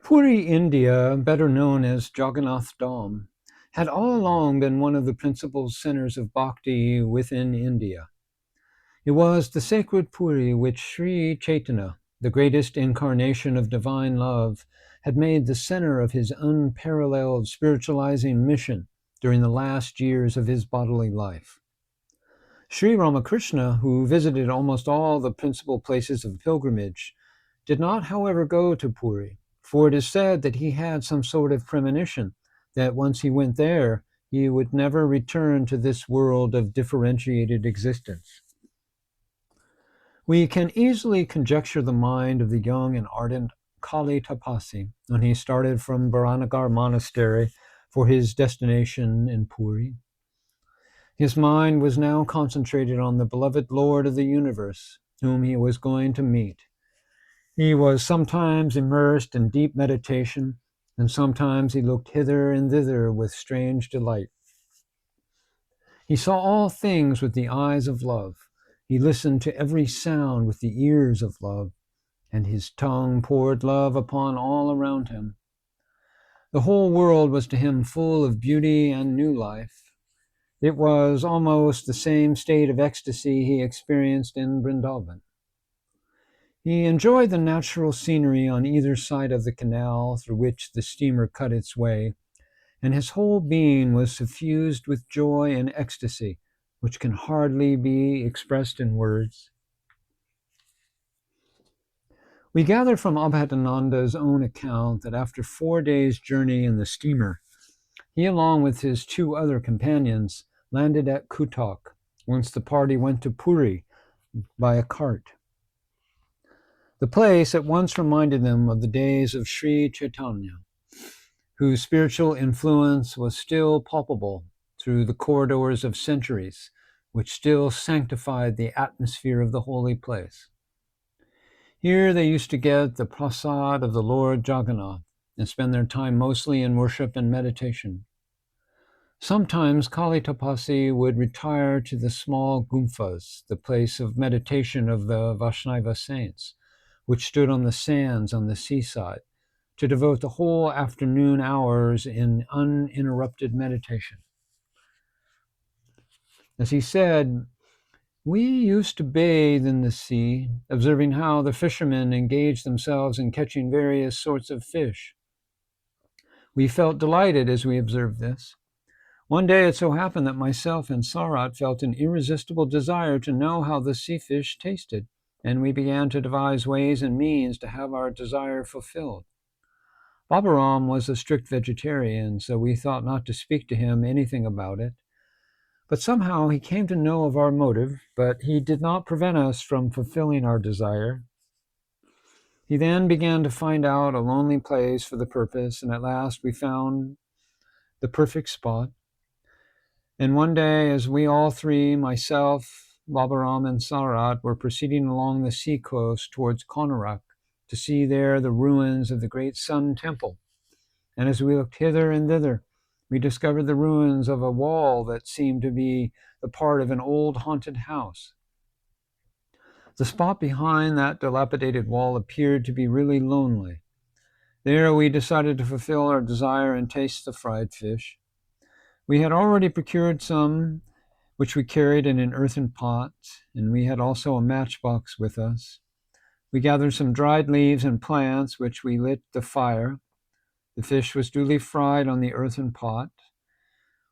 Puri, India, better known as Jagannath Dham, had all along been one of the principal centers of bhakti within India. It was the sacred Puri which Sri Chaitanya, the greatest incarnation of divine love, had made the center of his unparalleled spiritualizing mission during the last years of his bodily life. Sri Ramakrishna, who visited almost all the principal places of pilgrimage, did not, however, go to Puri, for it is said that he had some sort of premonition that once he went there, he would never return to this world of differentiated existence. We can easily conjecture the mind of the young and ardent Kali Tapasi when he started from Baranagar Monastery for his destination in Puri. His mind was now concentrated on the beloved Lord of the universe, whom he was going to meet. He was sometimes immersed in deep meditation, and sometimes he looked hither and thither with strange delight. He saw all things with the eyes of love. He listened to every sound with the ears of love, and his tongue poured love upon all around him. The whole world was to him full of beauty and new life. It was almost the same state of ecstasy he experienced in Vrindavan. He enjoyed the natural scenery on either side of the canal through which the steamer cut its way, and his whole being was suffused with joy and ecstasy, which can hardly be expressed in words. We gather from Abhedananda's own account that after 4 days' journey in the steamer, he, along with his 2 other companions, landed at Cuttack, whence the party went to Puri by a cart. The place at once reminded them of the days of Sri Chaitanya, whose spiritual influence was still palpable through the corridors of centuries, which still sanctified the atmosphere of the holy place. Here they used to get the prasad of the Lord Jagannath and spend their time mostly in worship and meditation. Sometimes Kali Tapasi would retire to the small gumfas, the place of meditation of the Vaishnava saints, which stood on the sands on the seaside, to devote the whole afternoon hours in uninterrupted meditation. As he said, we used to bathe in the sea, observing how the fishermen engaged themselves in catching various sorts of fish. We felt delighted as we observed this. One day it so happened that myself and Sarat felt an irresistible desire to know how the sea fish tasted, and we began to devise ways and means to have our desire fulfilled. Babaram was a strict vegetarian, so we thought not to speak to him anything about it. But somehow he came to know of our motive, but he did not prevent us from fulfilling our desire. He then began to find out a lonely place for the purpose, and at last we found the perfect spot. And one day, as we all 3, myself, Babaram, and Sarat, were proceeding along the seacoast towards Konarak to see there the ruins of the great Sun Temple, and as we looked hither and thither, we discovered the ruins of a wall that seemed to be the part of an old haunted house. The spot behind that dilapidated wall appeared to be really lonely. There we decided to fulfill our desire and taste the fried fish. We had already procured some, which we carried in an earthen pot, and we had also a matchbox with us. We gathered some dried leaves and plants, which we lit the fire. The fish was duly fried on the earthen pot.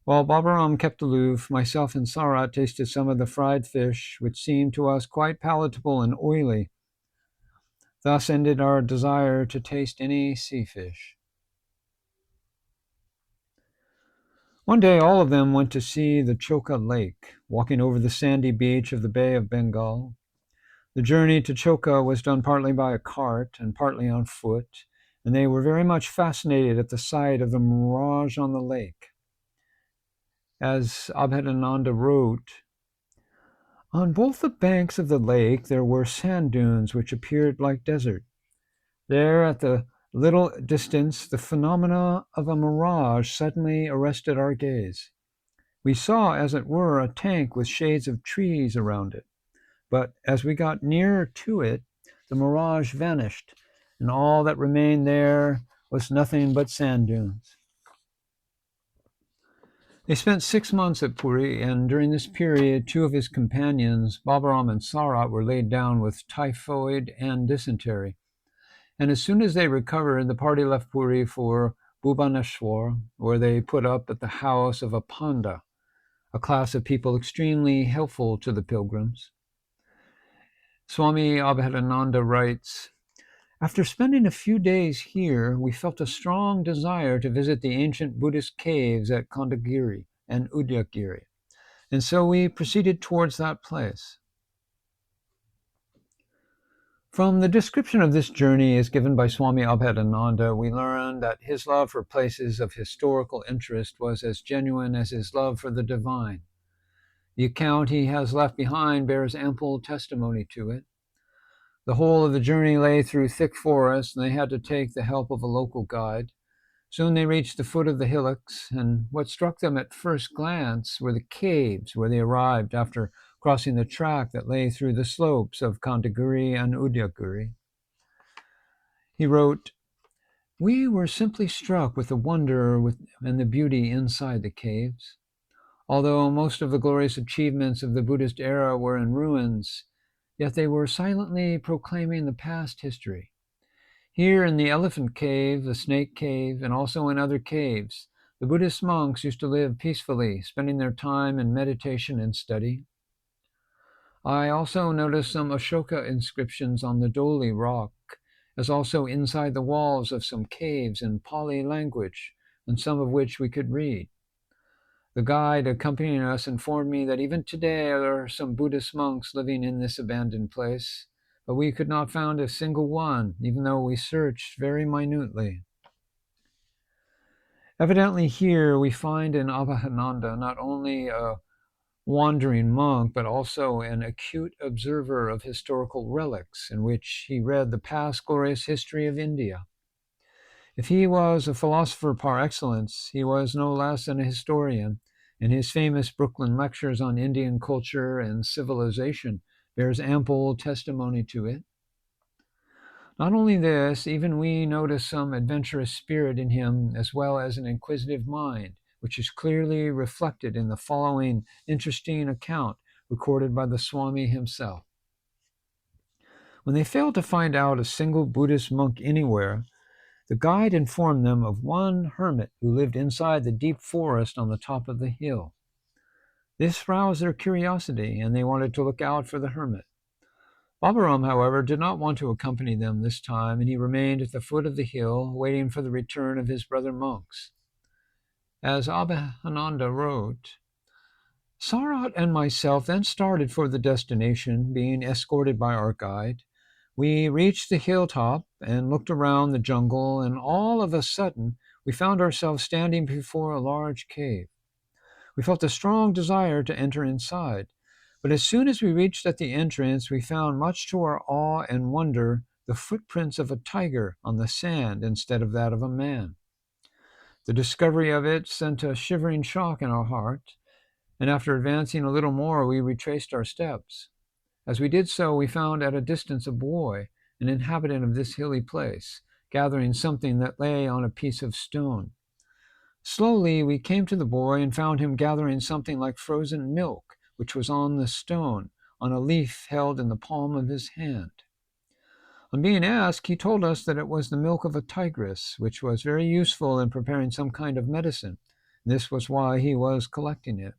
While Babaram kept aloof, myself and Sarat tasted some of the fried fish, which seemed to us quite palatable and oily. Thus ended our desire to taste any sea fish. One day all of them went to see the Choka Lake, walking over the sandy beach of the Bay of Bengal. The journey to Choka was done partly by a cart and partly on foot, and they were very much fascinated at the sight of the mirage on the lake. As Abhedananda wrote, on both the banks of the lake there were sand dunes which appeared like desert. There at the little distance the phenomena of a mirage suddenly arrested our gaze. We saw, as it were, a tank with shades of trees around it. But as we got nearer to it, the mirage vanished, and all that remained there was nothing but sand dunes. They spent 6 months at Puri, and during this period, 2 of his companions, Babaram and Sarat, were laid down with typhoid and dysentery. And as soon as they recovered, the party left Puri for Bhubaneswar, where they put up at the house of a Panda, a class of people extremely helpful to the pilgrims. Swami Abhedananda writes, after spending a few days here, we felt a strong desire to visit the ancient Buddhist caves at Khandagiri and Udayagiri, and so we proceeded towards that place. From the description of this journey as given by Swami Abhedananda, we learn that his love for places of historical interest was as genuine as his love for the divine. The account he has left behind bears ample testimony to it. The whole of the journey lay through thick forest, and they had to take the help of a local guide. Soon they reached the foot of the hillocks, and what struck them at first glance were the caves where they arrived after crossing the track that lay through the slopes of Khandagiri and Udayagiri. He wrote, we were simply struck with the wonder and the beauty inside the caves. Although most of the glorious achievements of the Buddhist era were in ruins, yet they were silently proclaiming the past history. Here in the Elephant Cave, the Snake Cave, and also in other caves, the Buddhist monks used to live peacefully, spending their time in meditation and study. I also noticed some Ashoka inscriptions on the Doli rock, as also inside the walls of some caves in Pali language, and some of which we could read. The guide accompanying us informed me that even today there are some Buddhist monks living in this abandoned place, but we could not find a single one, even though we searched very minutely. Evidently here we find in Abhedananda not only a wandering monk, but also an acute observer of historical relics, in which he read the past glorious history of India. If he was a philosopher par excellence, he was no less than a historian, and his famous Brooklyn lectures on Indian culture and civilization bears ample testimony to it. Not only this, even we notice some adventurous spirit in him, as well as an inquisitive mind, which is clearly reflected in the following interesting account recorded by the Swami himself. When they failed to find out a single Buddhist monk anywhere, the guide informed them of one hermit who lived inside the deep forest on the top of the hill. This roused their curiosity, and they wanted to look out for the hermit. Babaram, however, did not want to accompany them this time, and he remained at the foot of the hill, waiting for the return of his brother monks. As Abhedananda wrote, Sarat and myself then started for the destination, being escorted by our guide. We reached the hilltop and looked around the jungle, and all of a sudden we found ourselves standing before a large cave. We felt a strong desire to enter inside, but as soon as we reached at the entrance, we found, much to our awe and wonder, the footprints of a tiger on the sand instead of that of a man. The discovery of it sent a shivering shock in our heart, and after advancing a little more, we retraced our steps. As we did so, we found at a distance a boy, an inhabitant of this hilly place, gathering something that lay on a piece of stone. Slowly we came to the boy and found him gathering something like frozen milk, which was on the stone, on a leaf held in the palm of his hand. On being asked, he told us that it was the milk of a tigress, which was very useful in preparing some kind of medicine. This was why he was collecting it.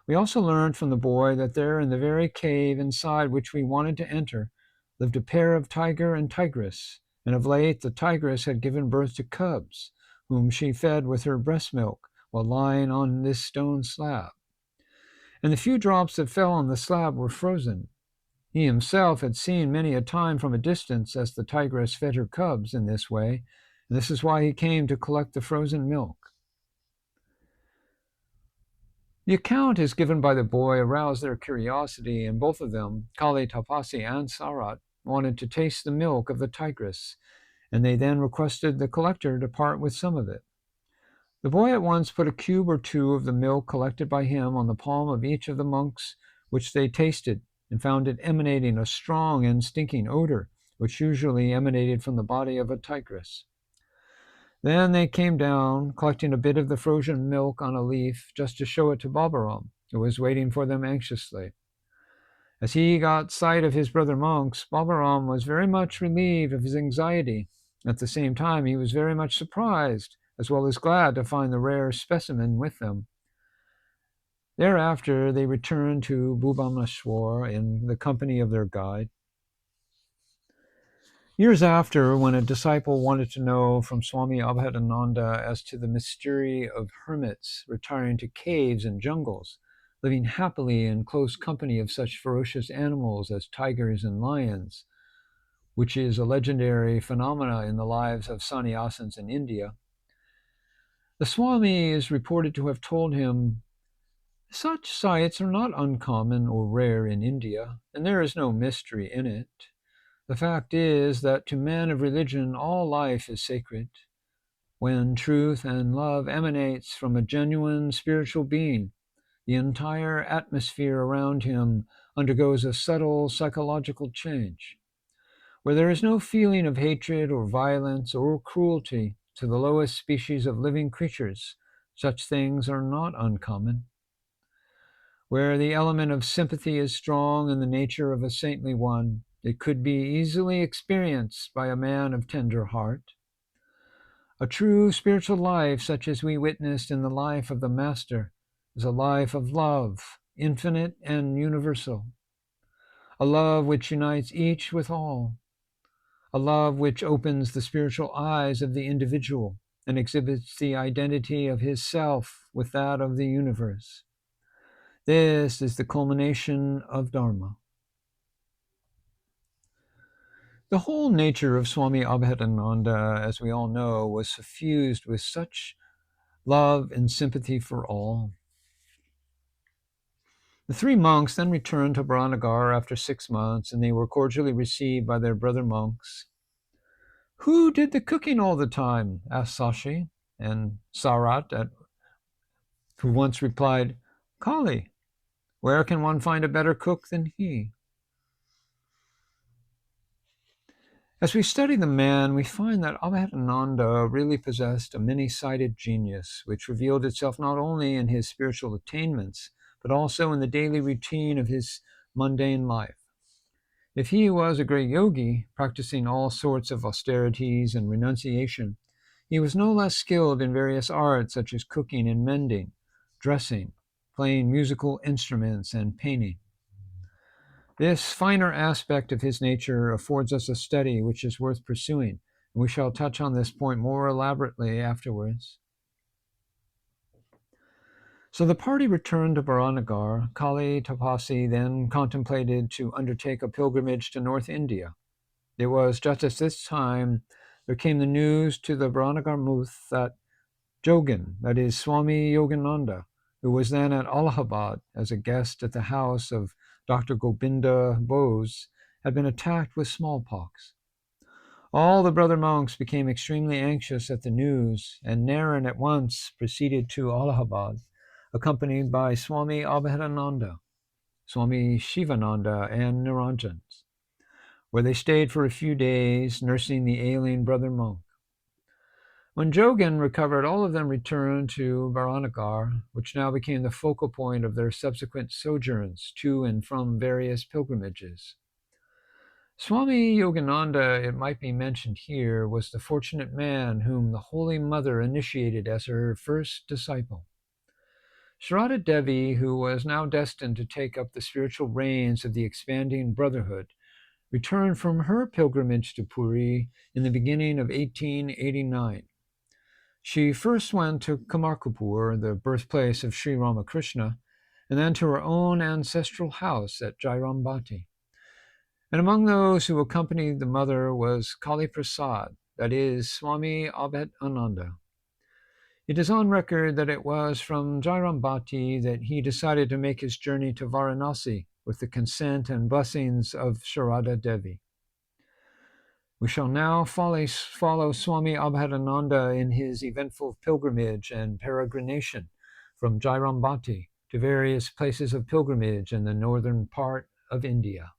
We also learned from the boy that there in the very cave inside which we wanted to enter lived a pair of tiger and tigress, and of late the tigress had given birth to cubs, whom she fed with her breast milk while lying on this stone slab. And the few drops that fell on the slab were frozen. He himself had seen many a time from a distance as the tigress fed her cubs in this way, and this is why he came to collect the frozen milk. The account as given by the boy aroused their curiosity, and both of them, Kali Tapasi and Sarat, wanted to taste the milk of the tigress, and they then requested the collector to part with some of it. The boy at once put a cube or two of the milk collected by him on the palm of each of the monks, which they tasted, and found it emanating a strong and stinking odor, which usually emanated from the body of a tigress. Then they came down, collecting a bit of the frozen milk on a leaf just to show it to Balaram, who was waiting for them anxiously. As he got sight of his brother monks, Balaram was very much relieved of his anxiety. At the same time, he was very much surprised, as well as glad to find the rare specimen with them. Thereafter, they returned to Bhubaneswar in the company of their guide. Years after, when a disciple wanted to know from Swami Abhedananda as to the mystery of hermits retiring to caves and jungles, living happily in close company of such ferocious animals as tigers and lions, which is a legendary phenomena in the lives of sannyasins in India, the Swami is reported to have told him, "Such sights are not uncommon or rare in India, and there is no mystery in it. The fact is that to men of religion all life is sacred. When truth and love emanates from a genuine spiritual being, the entire atmosphere around him undergoes a subtle psychological change. Where there is no feeling of hatred or violence or cruelty to the lowest species of living creatures, such things are not uncommon. Where the element of sympathy is strong in the nature of a saintly one, it could be easily experienced by a man of tender heart. A true spiritual life, such as we witnessed in the life of the Master, is a life of love, infinite and universal. A love which unites each with all. A love which opens the spiritual eyes of the individual and exhibits the identity of his self with that of the universe. This is the culmination of Dharma. The whole nature of Swami Abhedananda, as we all know, was suffused with such love and sympathy for all. The three monks then returned to Baranagar after 6 months, and they were cordially received by their brother monks. "Who did the cooking all the time?" asked Sashi, and Sarat, who once replied, "Kali. Where can one find a better cook than he?" As we study the man, we find that Abhedananda really possessed a many-sided genius, which revealed itself not only in his spiritual attainments, but also in the daily routine of his mundane life. If he was a great yogi, practicing all sorts of austerities and renunciation, he was no less skilled in various arts such as cooking and mending, dressing, playing musical instruments, and painting. This finer aspect of his nature affords us a study which is worth pursuing, and we shall touch on this point more elaborately afterwards. So the party returned to Baranagar. Kali Tapasi then contemplated to undertake a pilgrimage to North India. It was just at this time there came the news to the Baranagar Muth that Jogan, that is Swami Yogananda, who was then at Allahabad as a guest at the house of Dr. Gobinda Bose, had been attacked with smallpox. All the brother monks became extremely anxious at the news, and Naren at once proceeded to Allahabad, accompanied by Swami Abhedananda, Swami Shivananda, and Niranjan, where they stayed for a few days, nursing the ailing brother monk. When Jogan recovered, all of them returned to Baranagar, which now became the focal point of their subsequent sojourns to and from various pilgrimages. Swami Yogananda, it might be mentioned here, was the fortunate man whom the Holy Mother initiated as her first disciple. Sharada Devi, who was now destined to take up the spiritual reins of the expanding brotherhood, returned from her pilgrimage to Puri in the beginning of 1889. She first went to Kamarkapur, the birthplace of Sri Ramakrishna, and then to her own ancestral house at Jairambati. And among those who accompanied the mother was Kali Prasad, that is, Swami Abhedananda. It is on record that it was from Jairambati that he decided to make his journey to Varanasi with the consent and blessings of Sharada Devi. We shall now follow Swami Abhedananda in his eventful pilgrimage and peregrination from Jairambati to various places of pilgrimage in the northern part of India.